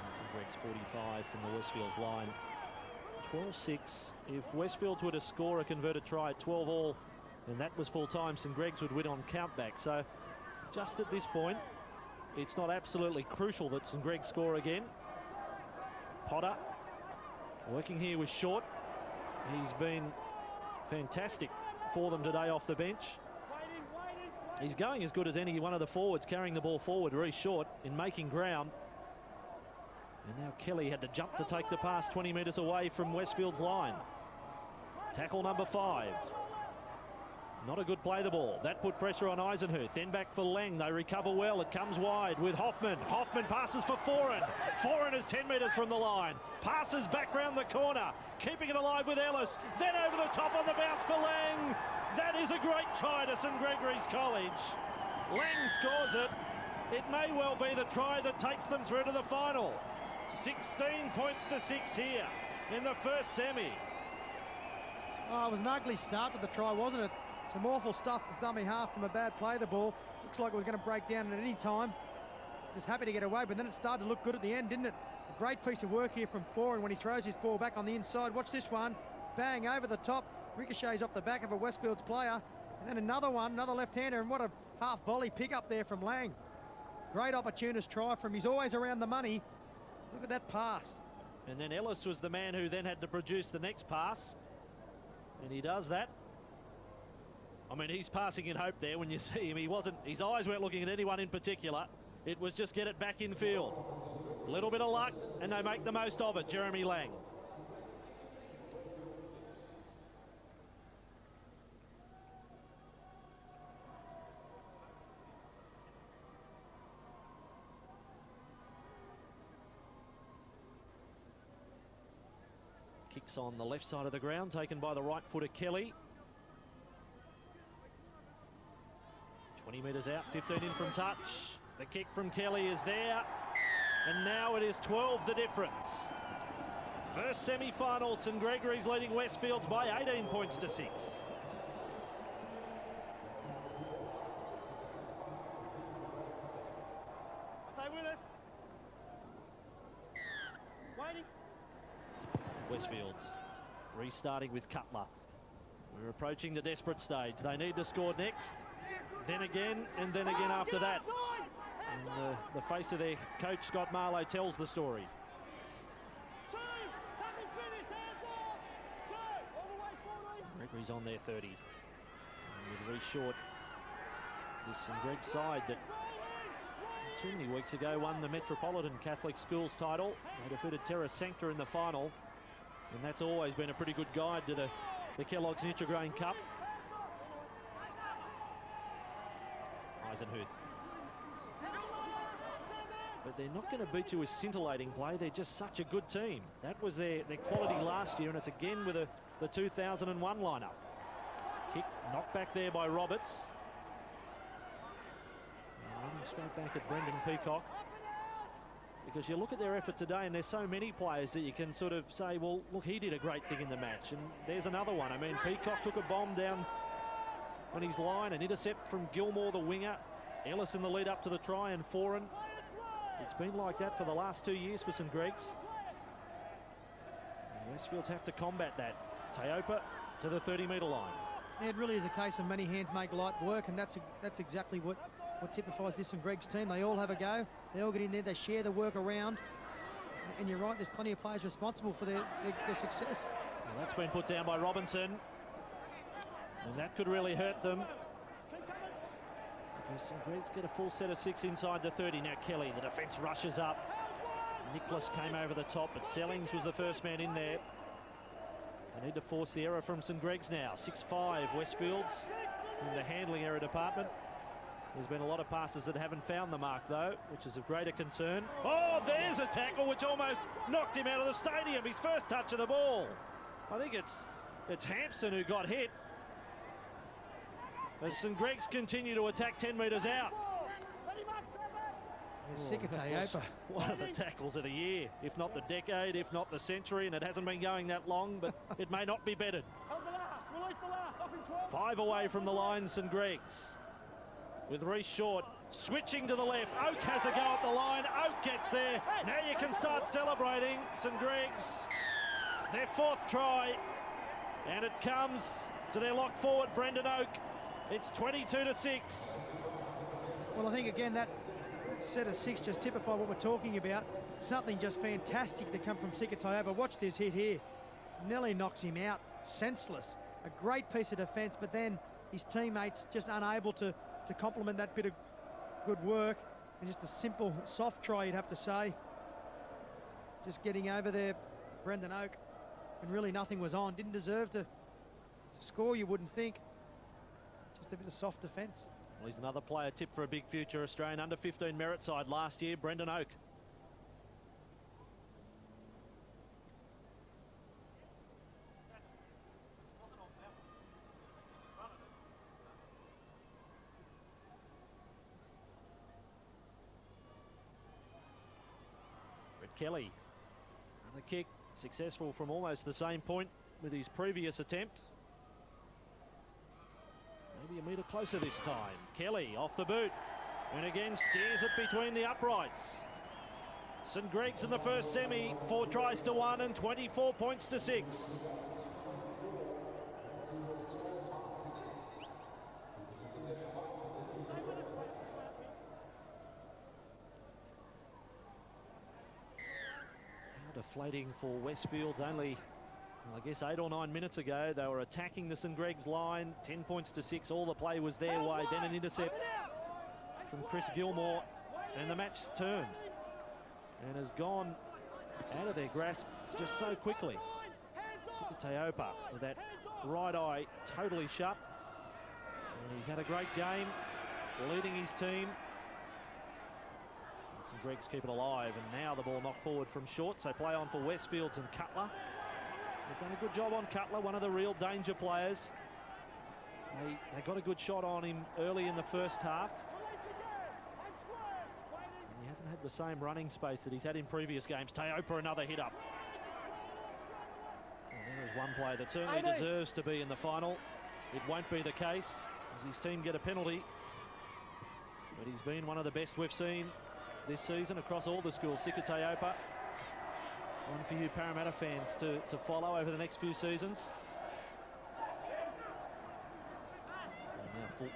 And St Greg's 45 from the Westfield's line. 12-6. If Westfields were to score a converted try at 12-all, then that was full time. St Greg's would win on countback. So just at this point, it's not absolutely crucial that St Greg's score again. Potter working here with Short. He's been fantastic for them today off the bench. He's going as good as any one of the forwards carrying the ball forward, Reece Short, in making ground. And now Kelly had to jump to take the pass 20 metres away from Westfield's line. Tackle number 5. Not a good play the ball. That put pressure on Eisenhuth. Then back for Lang. They recover well. It comes wide with Hoffman. Hoffman passes for Foran. Foran is 10 metres from the line. Passes back round the corner. Keeping it alive with Ellis. Then over the top on the bounce for Lang. That is a great try to St Gregory's College. Lang scores it. It may well be the try that takes them through to the final. 16 points to 6 here in the first semi.
Oh, it was an ugly start to the try, wasn't it? Some awful stuff from dummy half from a bad play the ball. Looks like it was going to break down at any time. Just happy to get away, but then it started to look good at the end, didn't it? A great piece of work here from Foran when he throws his ball back on the inside. Watch this one. Bang, over the top. Ricochets off the back of a Westfield's player. And then another one, another left-hander, and what a half volley pick up there from Lang. Great opportunist try from him. He's always around the money. Look at that pass.
And then Ellis was the man who then had to produce the next pass. And he does that. I mean, he's passing in hope there when you see him. He wasn't, his eyes weren't looking at anyone in particular. It was just get it back in field. A little bit of luck, and they make the most of it, Jeremy Lang. Kicks on the left side of the ground, taken by the right footer Kelly. 20 metres out, 15 in from touch. The kick from Kelly is there. And now it is 12 the difference. First semi-final, St Gregory's leading Westfields by 18 points to 6.
Stay with us. Waiting.
Westfields restarting with Cutler. We're approaching the desperate stage. They need to score next, then again, and then again after that. And the face of their coach, Scott Marlowe, tells the story. Gregory's on their 30. And with Reece Short, this St Greg's side that too many weeks ago won the Metropolitan Catholic Schools title. They defeated Terra Sancta in the final. And that's always been a pretty good guide to the Kellogg's Nutri-Grain Cup. Eisenhuth. But they're not going to beat you with scintillating play. They're just such a good team. That was their quality last year, and it's again with the 2001 lineup. Kick knocked back there by Roberts. Running straight back at Brendan Peacock. Because you look at their effort today, and there's so many players that you can sort of say, well, look, he did a great thing in the match. And there's another one. I mean, Peacock took a bomb down on his line, an intercept from Gilmore, the winger. Ellis in the lead up to the try, and Foran. It's been like that for the last 2 years for St Greg's. And Westfields have to combat that. Teopa to the 30-metre line.
Yeah, it really is a case of many hands make light work, and that's exactly what typifies this St Greg's team. They all have a go. They all get in there. They share the work around. And you're right, there's plenty of players responsible for their success.
Well, that's been put down by Robinson. And that could really hurt them. Because St Greg's get a full set of 6 inside the 30. Now Kelly, the defence rushes up. Nicholas came over the top, but Sellings was the first man in there. They need to force the error from St Greg's now. 6-5 Westfields in the handling error department. There's been a lot of passes that haven't found the mark, though, which is of greater concern. Oh, there's a tackle which almost knocked him out of the stadium. His first touch of the ball. I think it's Hampson who got hit. As St Greg's continue to attack 10 metres out.
Teopa.
One of the tackles of the year, if not the decade, if not the century, and it hasn't been going that long, but it may not be bettered. 5 away from the line, St Greg's. With Reece Short switching to the left. Oak has a go at the line. Oak gets there. Now you can start celebrating. St Greg's, their 4th try, and it comes to their lock forward, Brendan Oak. It's 22-6.
Well, I think again that set of 6 just typify what we're talking about. Something just fantastic to come from Teopa. Watch this hit here. Nearly knocks him out. Senseless. A great piece of defence, but then his teammates just unable to complement that bit of good work. And just a simple, soft try, you'd have to say. Just getting over there, Brendan Oak, and really nothing was on. Didn't deserve to score, you wouldn't think. Just a bit of soft defence.
Well, he's another player tipped for a big future Australian under-15 merit side last year, Brendan Oak. Kelly, another kick, successful from almost the same point with his previous attempt. Maybe a metre closer this time. Kelly off the boot, and again steers it between the uprights. St Greg's in the first semi, 4 tries to 1 and 24 points to 6. Deflating for Westfields. Only, well, I guess 8 or 9 minutes ago they were attacking the St Greg's line. 10 points to 6. All the play was their way. Then an intercept from Chris Gilmore, and the match turned and has gone out of their grasp just so quickly. Teopa with that right eye totally shut, and he's had a great game leading his team. St Greg's keep it alive, and now the ball knocked forward from Short, so play on for Westfields and Cutler. They've done a good job on Cutler, one of the real danger players. They got a good shot on him early in the first half. And he hasn't had the same running space that he's had in previous games. Teopa another hit up. Well, there is one player that certainly deserves to be in the final. It won't be the case as his team get a penalty. But he's been one of the best we've seen this season across all the schools. Teopa, one for you Parramatta fans to follow over the next few seasons. And now full.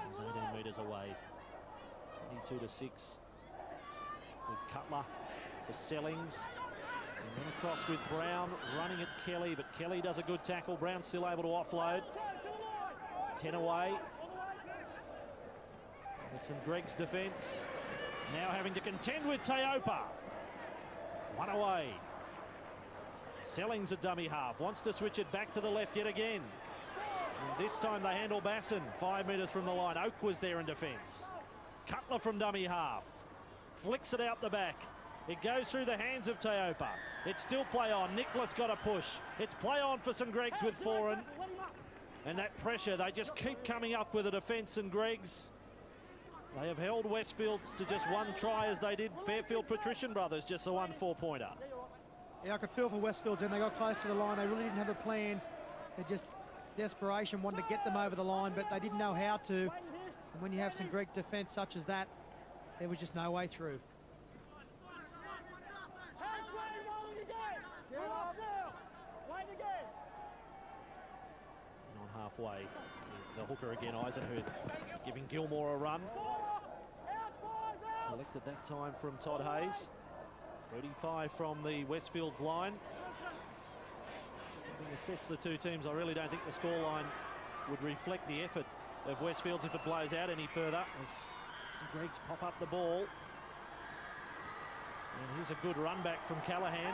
He's 18 metres away. 22-6 with Cutler for Sellings. And then across with Brown, running at Kelly, but Kelly does a good tackle. Brown still able to offload. 10 away. And St Greg's defence now having to contend with Teopa. 1 away. Sellings a dummy half. Wants to switch it back to the left yet again. And this time they handle Basson 5 metres from the line. Oak was there in defence. Cutler from dummy half. Flicks it out the back. It goes through the hands of Teopa. It's still play on. Nicholas got a push. It's play on for St Greg's with Foran. And that pressure, they just keep coming up with a defence, and Greggs. They have held Westfields to just one try as they did Fairfield Patrician Brothers, just a 1 4-pointer.
Yeah, I could feel for Westfields, and they got close to the line. They really didn't have a plan. They just, desperation, wanted to get them over the line, but they didn't know how to. And when you have some Greg defence such as that, there was just no way through.
And on halfway, the hooker again, Eisenhuth, giving Gilmore a run. Collected that time from Todd Hayes. 35 from the Westfields line. When we assess the two teams, I really don't think the scoreline would reflect the effort of Westfields if it blows out any further. As some Greggs pop up the ball. And here's a good run back from Callaghan.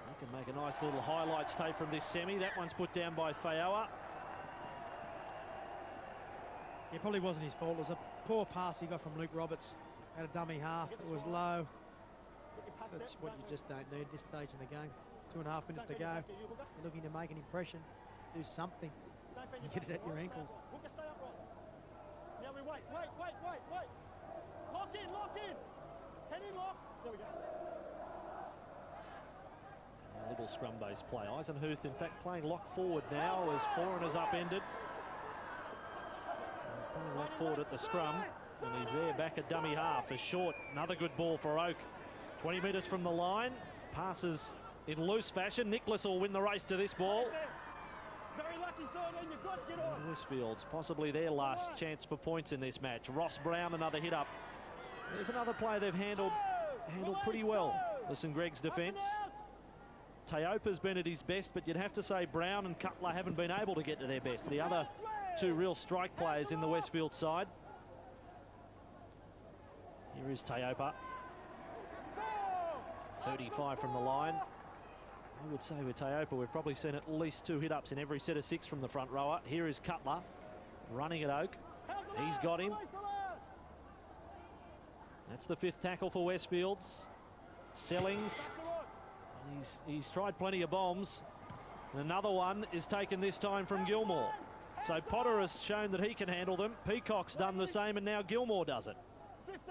He can make a nice little highlights tape from this semi. That one's put down by Fayoa.
It probably wasn't his fault. It was a poor pass he got from Luke Roberts at a dummy half. It was low. So that's what you just don't need at this stage in the game. 2.5 minutes to go. You're looking to make an impression, do something. You get it at your ankles.
Yeah, we wait. Lock in. Head in, lock. There we go.
A little scrum-based play. Eisenhuth, in fact, playing lock forward now as Foreign is upended. Playing lock forward at the scrum, and he's there back at dummy half. A short, another good ball for Oak. 20 metres from the line, passes in loose fashion. Nicholas will win the race to this ball.
Very lucky, 13, you've got to get on.
Westfields, possibly their last chance for points in this match. Ross Brown, another hit up. There's another play they've handled pretty well, the St Greg's defence. Teopa's been at his best, but you'd have to say Brown and Cutler haven't been able to get to their best. The other two real strike players in the Westfield side. Here is Teopa. 35 from the line. I would say with Teopa, we've probably seen at least 2 hit-ups in every set of 6 from the front rower. Here is Cutler, running at Oak. He's got him. That's the 5th tackle for Westfields. Sellings. He's tried plenty of bombs. And another one is taken this time from Gilmore. So Potter has shown that he can handle them. Peacock's done the same, and now Gilmore does it.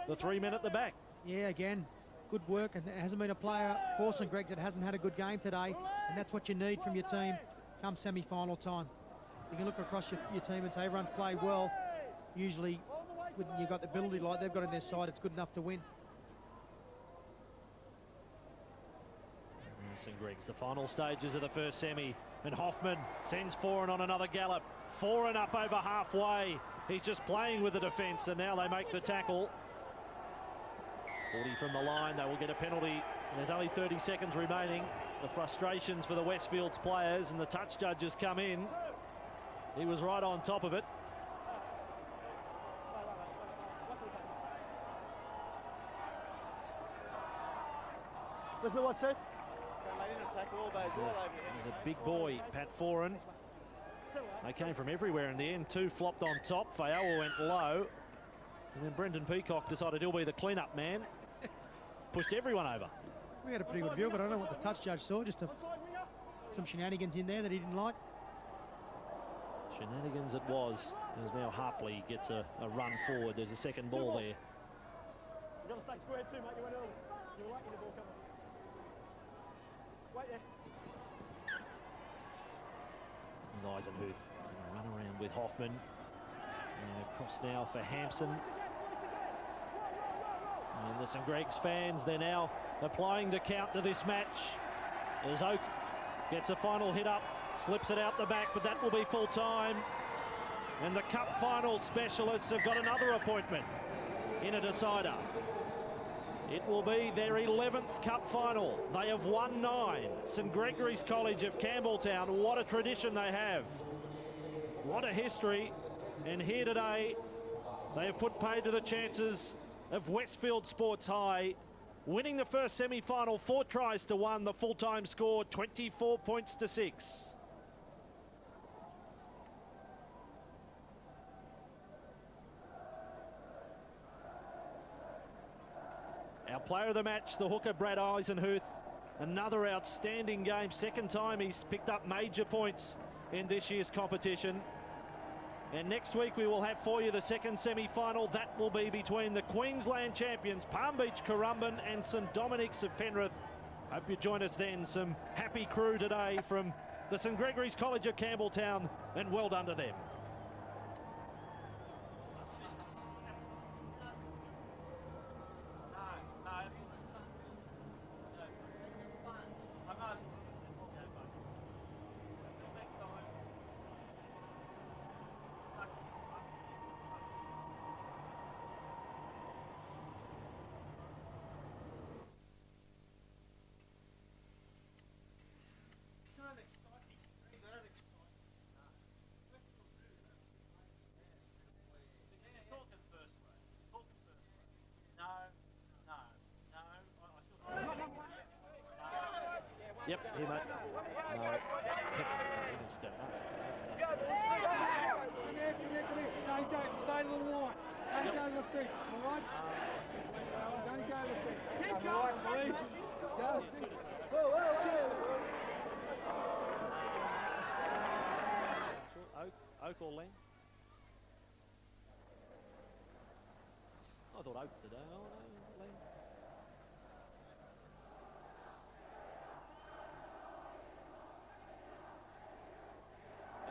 The 3 men at the back.
Yeah, again, good work, and there hasn't been a player for St Greg's that hasn't had a good game today, and that's what you need from your team come semi-final time. You can look across your team and say everyone's played well. Usually, when you've got the ability like they've got on their side, it's good enough to win.
St Greg's, the final stages of the first semi, and Hoffman sends Foreign on another gallop. Foreign up over halfway. He's just playing with the defence, and now they make the tackle. 40 from the line, they will get a penalty, and there's only 30 seconds remaining. The frustrations for the Westfields players, and the touch judges come in. He was right on top of it.
Listen to what said.
He's a big boy, Pat Foreign. They came from everywhere in the end. 2 flopped on top. Fayoa went low. And then Brendan Peacock decided he'll be the clean-up man. Pushed everyone over.
We had a pretty good view, but I don't know what the touch judge saw. Just some shenanigans in there that he didn't like.
Shenanigans it was. As now Harpley gets a run forward. There's a second ball there.
You've got to stay square too, mate. You went early. You were lucky the ball coming. Wait there.
Eisenhuth run around with Hoffman. And across now for Hampson. And the St Greg's fans, they're now applying the count to this match. As Oak gets a final hit up, slips it out the back, but that will be full time. And the cup final specialists have got another appointment in a decider. It will be their 11th cup final. They have won 9. St Gregory's College of Campbelltown, what a tradition they have. What a history. And here today, they have put paid to the chances of Westfield Sports High, winning the first semi-final 4 tries to 1. The full-time score, 24 points to 6. Our player of the match, the hooker Brad Eisenhuth, Another outstanding game. Second time he's picked up major points in this year's competition. And next week we will have for you the second semi-final. That will be between the Queensland champions, Palm Beach Currumbin, and St Dominic's of Penrith. Hope you join us then. Some happy crew today from the St Gregory's College of Campbelltown, and well done to them. Yep, here, mate. No.
Don't go, stay to the line. Don't go to the feet, all right? Don't go to the feet. Keep going, please. Let's go.
Oak or Len? I thought Oak today. Oh, no, Len.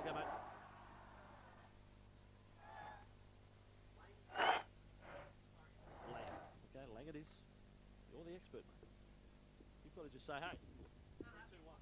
Okay, mate. Lang. Okay, Lang it is. You're the expert, mate. You've got to just say, hey. 3, 2, 1.